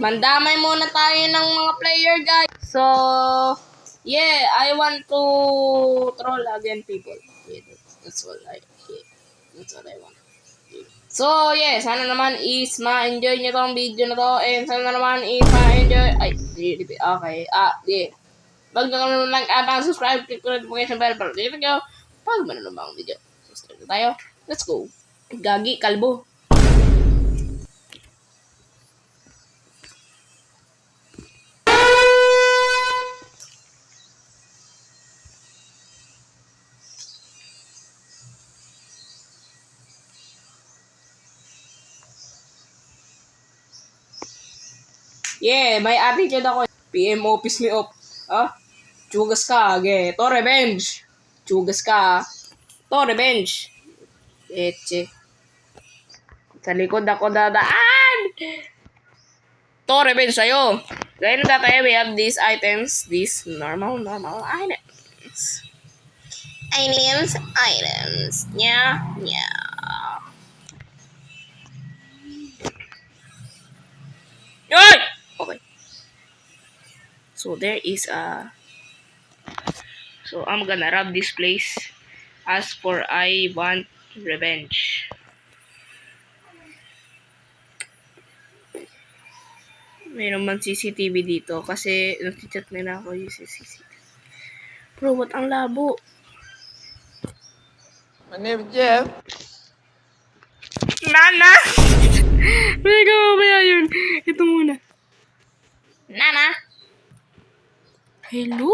Mandamay muna tayo ng mga player, guys. So, yeah, I want to troll again people. Yeah, that's what I want. So, yeah, sana naman is ma-enjoy nyo tong video na to. And sana naman is ma-enjoy. Ay, okay. Yeah. Wag nyo kami lang abang subscribe, click ko notification bell para dito nyo. Pag meron na bang video. Subscribe na tayo. Let's go. Gagi, kalbo. Yeah, may attitude ako. PMO, piss me up. Chugas ka, ge. To revenge. Chugas ka. To revenge. Eche. Sa likod ako dadaan. To revenge sa'yo. Ngayon na tayo, we have these items. These normal items. Items. Yeah. Yoy! Okay. So there is a... So I'm gonna rob this place. As for I want revenge. Mayroon man CCTV dito kasi nag-chat nila ako yung CCTV. Bro, what ang labo? My name is Jeff. Nana! May kamamaya yun. Ito muna. Nana! Hello!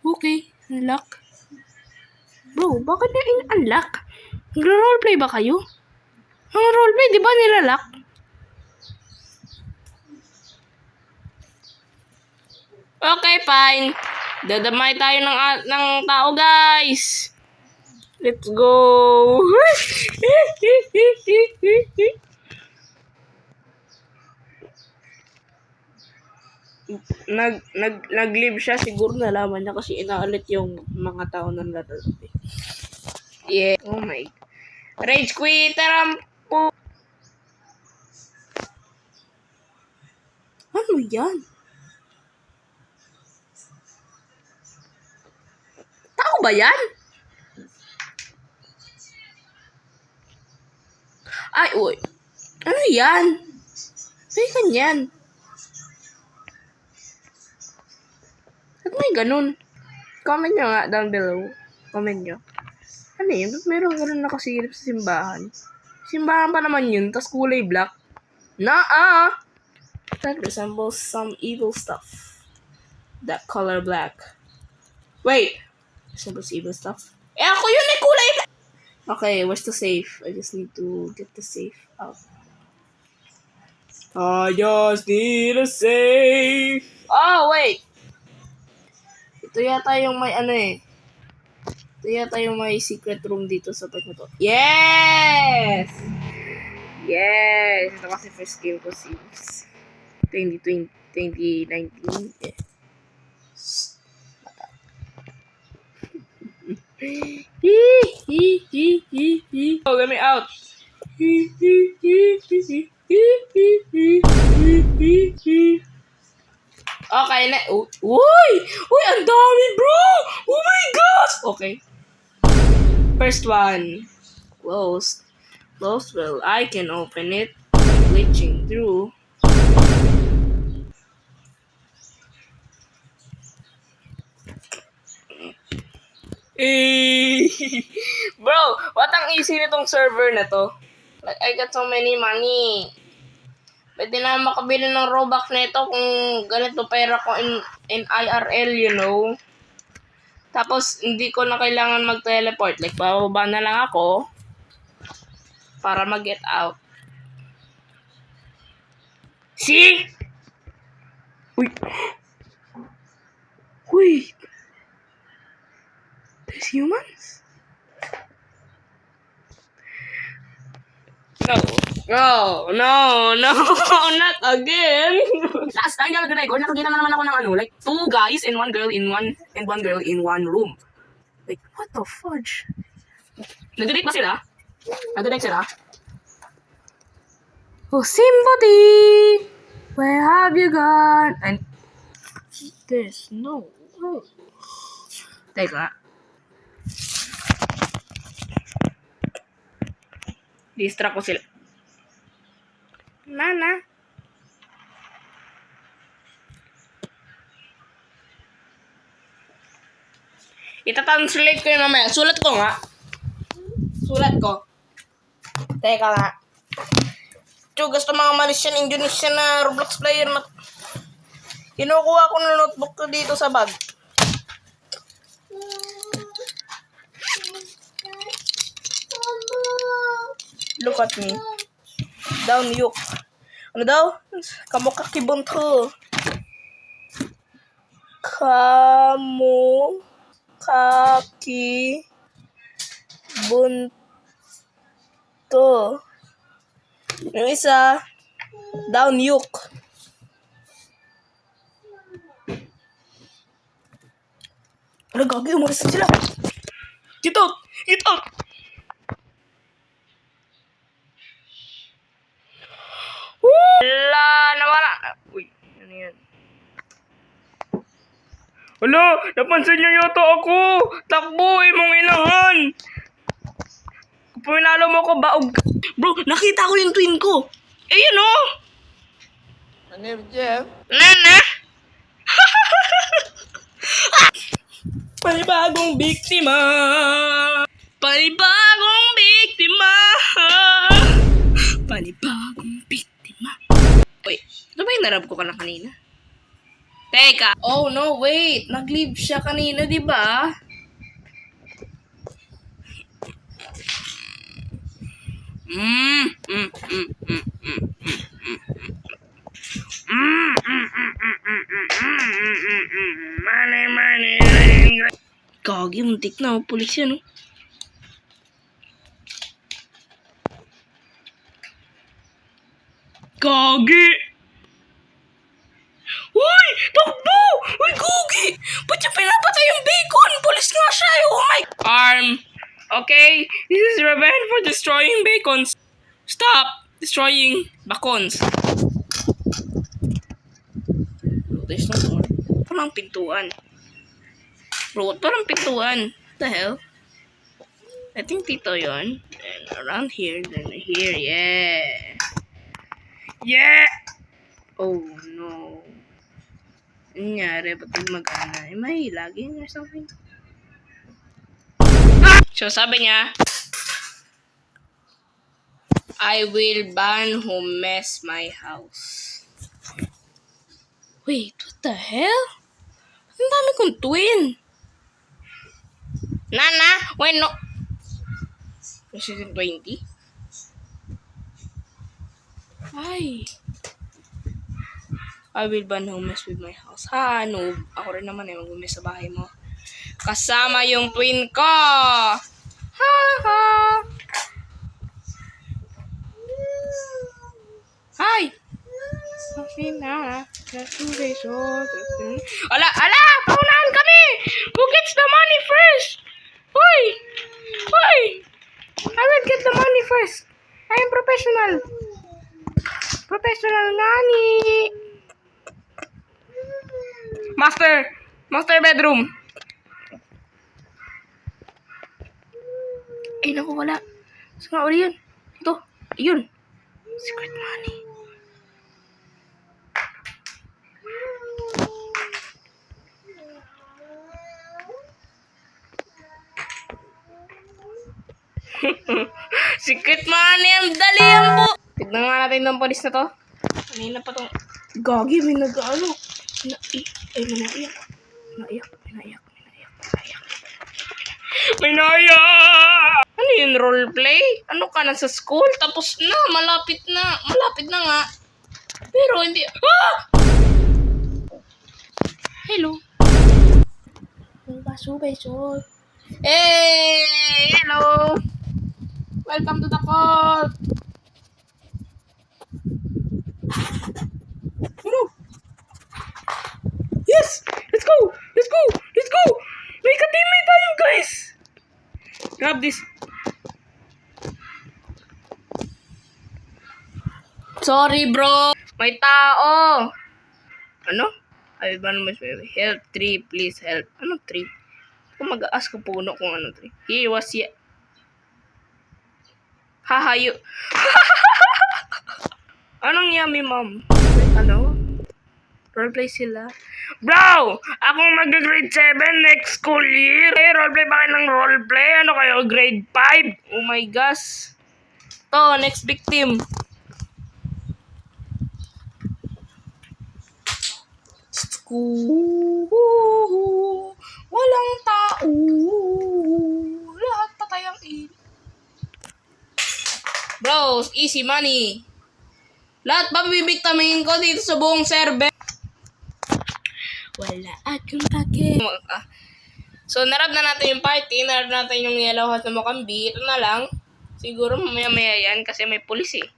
Okay, unlock. Bro, bakit na in-unlock? Nagro-roleplay ba kayo? Ang roleplay, di ba nilalock? Okay, fine. Dadamay tayo ng tao, guys. Let's go. Nag-live siya, siguro nalaman niya kasi inaalit yung mga tao ng lalaki. Yeah. Oh my. Rage quitter ang po. Ano yan? Tao ba yan? Ay, uy. Ano yan? May ganyan. At may ganun. Comment nyo nga down below. Comment nyo. Ano yun? Ba't meron ganun nakasilip sa simbahan? Simbahan pa naman yun, tas kulay black. That resembles some evil stuff. That color black. Wait! Resembles evil stuff? Ako yun eh, kulay black! Okay, where's the safe? I just need to get the safe out. I just need a safe. Oh, wait! Ito yata yung may ano eh. Ito yata yung may secret room dito sa part na to. Yes! Yes! Ito kasi first game ko since 2019. Yeah. Oh, let me out. Okay na. Uy! Uy, ang dami, bro! Oh my gosh! Okay. First one. Closed. Closed. Well, I can open it. Glitching through. Bro, what ang easy nitong server na to? Like, I got so many money. Pwede na makabili ng Robux nito kung ganito pera ko in IRL, you know. Tapos, hindi ko na kailangan mag-teleport. Like, bababa na lang ako para mag-get out. See? Wait. Wait. There's humans? No, not again. Last time yung record, nakakita na naman ako ng ano, like 2 guys and 1 girl in one room. Like, what the fudge? Nag-delete ba sila? Nag-delete sila? Oh, sympathy! Where have you gone? And there's no. Oh. Teka. Distract ko sila. Nana. Ita-translate ko yun mamaya. Sulat ko nga. Sulat ko. Teka nga. Gusto mga Malaysian, Indonesian na Roblox player na kinukuha ko na notebook ko dito sa bag. Look at me. Down yuk. Ano daw? Kamukha kibunto. Kamu kaki bunto. Yung isa, down yuk. Ano gagi? Umalis na sila. Get out! Get out! Wala! Nawala! Uy, ano yan? Wala! Napansin niyo yata ako! Takbo! Mong inahan! Kung pinalo mo ko, baog! Bro, nakita ko yung twin ko! Eh, yun o! My name is Jeff. Nana! Panibagong biktima! Panibagong biktima! Panibagong biktima! Wait, ito ba yung narab ko ka na kanina? Teka! Oh no, wait! Nag-leave siya kanina, di ba? Money. Gagi, muntik na. Pulis yan, oh. Gagi! Uy! Takbo! Uy, Gagi! Ba't siya pinapatay yung bacon? Pulis nga siya, oh my... Arm! Okay, this is revenge for destroying bacons. Stop destroying bacons. There's no more. Parang pintuan. Bro, parang pintuan. What the hell? I think dito yun. And around here, then here, yeah. Yeah! Oh no. Nangyari, ba't mag-ana? Am I lagging or something? Ah! So sabi niya, I will ban who mess my house. Wait, what the hell? Ang dami kong twin. Nana, when no... Season 20? Ay. I will ban who mess with my house. Ha, noob. Ako rin naman mag-mess sa bahay mo. Kasama yung twin ko. Ha ha. Hi! Ala! Paunahan kami! Who gets the money first? Hoy! I will get the money first. I am professional. Professional nani. Master bedroom. Ay, naku, wala. Saan nga uli yun? Ito. Yun. Secret money. Secret money. Ang dali yan po. Tignan nga natin ng polis na to. Kanina pa tong... Gagi, may nag-ano. Minaiyak. May naiyak! Ano yun, roleplay? Ano ka, nasa school? Tapos na, malapit na nga. Pero hindi... Ah! Hello. Beso. Hey! Hello! Welcome to the court! Ano? Yes! Let's go! May ka-teammate tayo, guys! Grab this. Sorry, bro. May tao. Ano? Ay, ba naman help 3, please help. Ano 3? Kung mag-ask ko puno kung ano 3. He was Hahayo. Anong yummy, mom? Ano? Roleplay sila. Bro! Akong mag-grade 7 next school year. Roleplay ba kayo ng roleplay? Ano kayo? Grade 5? Oh my gosh. To, next victim. School. Walang tao. Lahat patay ang Bro, easy money. Lahat ba bibigtamin ko dito sa buong server? Wala akong pake. So, narab na natin yung party. Narab natin yung yellow hat na Mokambi. Ito na lang. Siguro mamaya-maya yan kasi may pulis eh.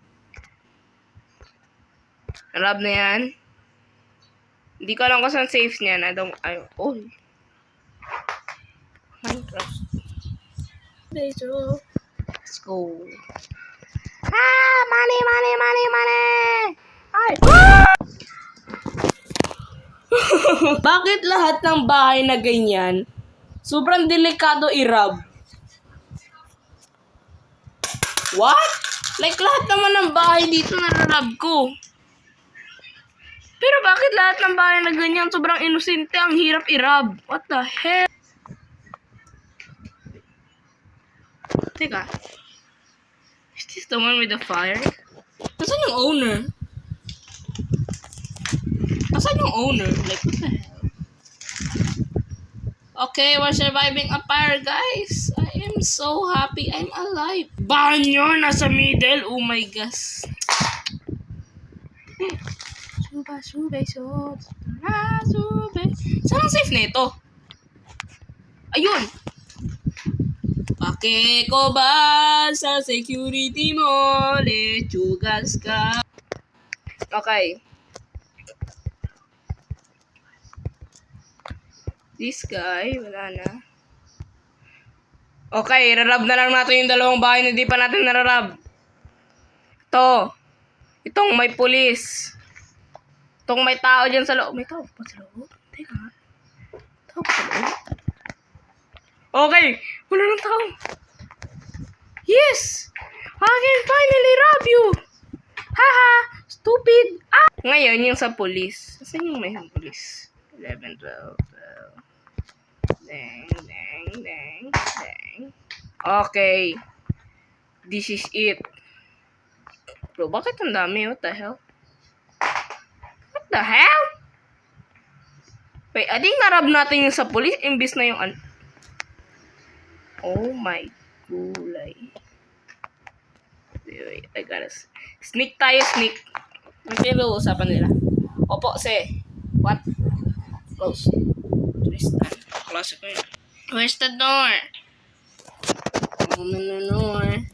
Narab na yan. Hindi ko alam kung saan safe niyan. Oh. Minecraft. Let's go. Money! Ay! Bakit lahat ng bahay na ganyan, sobrang delikado i-rob? What? Like lahat naman ng bahay dito na-rob ko. Pero bakit lahat ng bahay na ganyan, sobrang inosente, ang hirap i-rob? What the hell? Teka. Is this the one with the fire? Nasaan yung owner? Nasaan yung owner? Like, what the hell? Okay, we're surviving a fire, guys. I am so happy I'm alive. Banyo, nasa middle. Oh my gosh. Sube. Saan ang safe nito? Ayun. Pake ko ba sa security mo? Lechugas ka. Okay. This guy, wala na. Okay, rarab na lang natin yung dalawang bahay na di pa natin nararab. Ito. Itong may pulis. Itong may tao dyan sa loob. May tao pa sa loob? Teka. Tao pa sa loob? Okay. Wala nang tao. Yes! I can finally rob you! Haha! Stupid! Ah! Ngayon, yung sa pulis. Saan yung may pulis? 11, 12, 12. Dang. Okay. This is it. Bro, bakit ang dami? What the hell? What the hell? Wait, ading narab natin yung sa police imbis na yung Oh my gulay. Wait, I gotta sneak tayo, sneak. Ano kayo usapan nila? Opo, say. What? Close. Close ko yun. Where's the door? Open the door.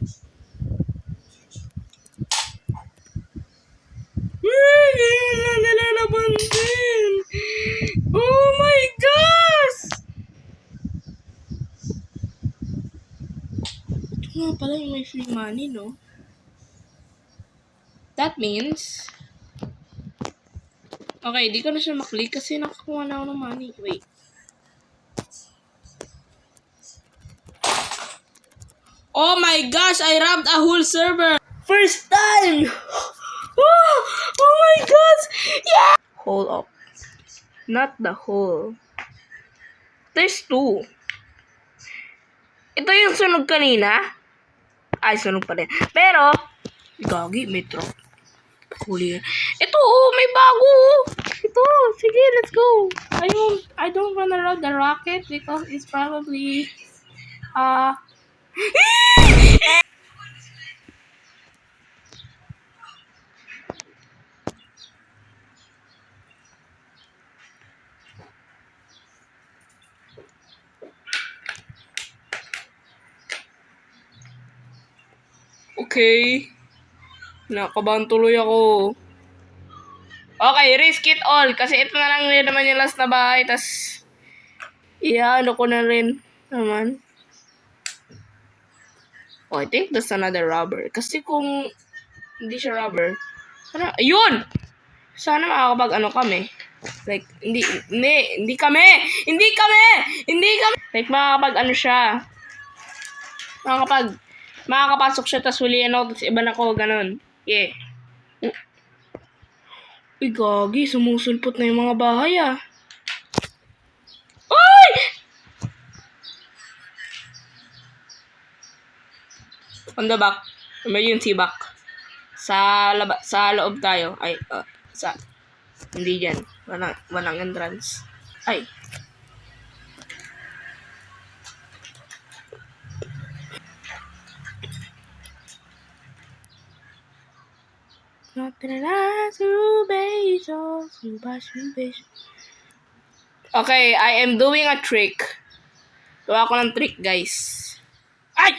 Oh my gosh! Ito nga pala yung may free money, no? That means... Okay, di ko na siya maklik kasi nakakuha na ako ng money. Wait. Oh my gosh! I robbed a whole server! First time! Oh my gosh! Yeah! Hold up. Not the whole. There's 2. Ito yung sunog kanina. Ay, sunog pa rin. Pero, gagi, may truck. Huli yan. Ito, may bago. Ito, sige, let's go. I don't wanna rob the rocket because it's probably, okay. Nakabahan tuloy ako. Okay, risk it all. Kasi ito na lang rin naman yung last na bahay. Tas, ano ko na rin naman. Oh, I think that's another robber. Kasi kung hindi siya robber, Ayun! Sana makakapag ano kami. Like, hindi kami! Like, makakapag ano siya. Makakapasok siya, tas hulihan ako, tas iba na ko, ganun. Yeah. Uy, gagi, sumusulpot na yung mga bahay, ah. Ay! On the back. Emergency back. Sa loob tayo. Ay, hindi dyan. Walang entrance. Ay. Okay, I am doing a trick. Gawa ko ng trick, guys. Ay!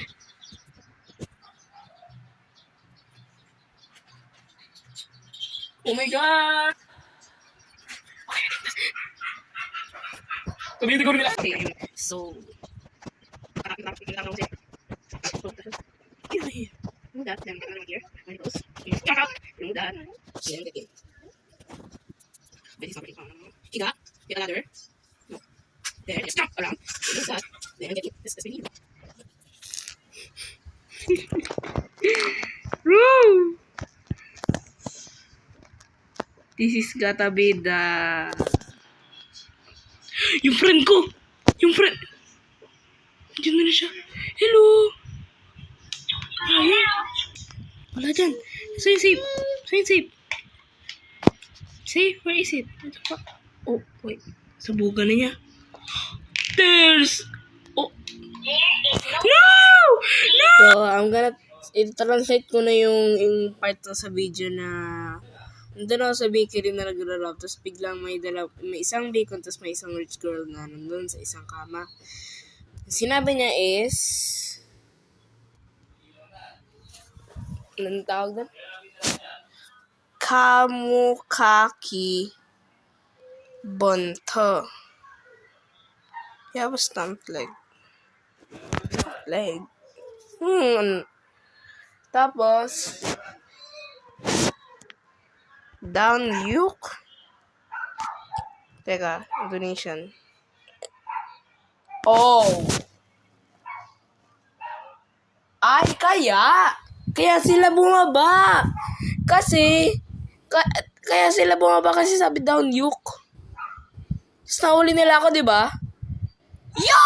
Oh my God! Okay, so, remove that, then here, when it goes, remove that, then get in. This is not really fun. Higa, get a ladder. No. There, just jump around, remove that, then get in. This we need. Woo! This is gotta be the... Yung friend ko! Diyan na siya. Hello! Ayun! Wala dyan. Safe. Safe? Where is it? Oh, wait. Sabugan na niya. There's... Oh. No! So, I'm gonna... I-translate ko na yung part na sa video na... Nandun ako sa bakery na nagra-rap, tapos biglang may isang bacon, tapos may isang rich girl na nandun sa isang kama. Sinabi niya is... Anong tawag doon? Kamukaki Bonto. You have a stumped leg. Tapos, down yuk. Teka, donation. Oh! Ay, kaya sila bumaba. Kaya sila bumaba kasi sabi down yuk. Tapos nahuli nila ako, di ba? Yo!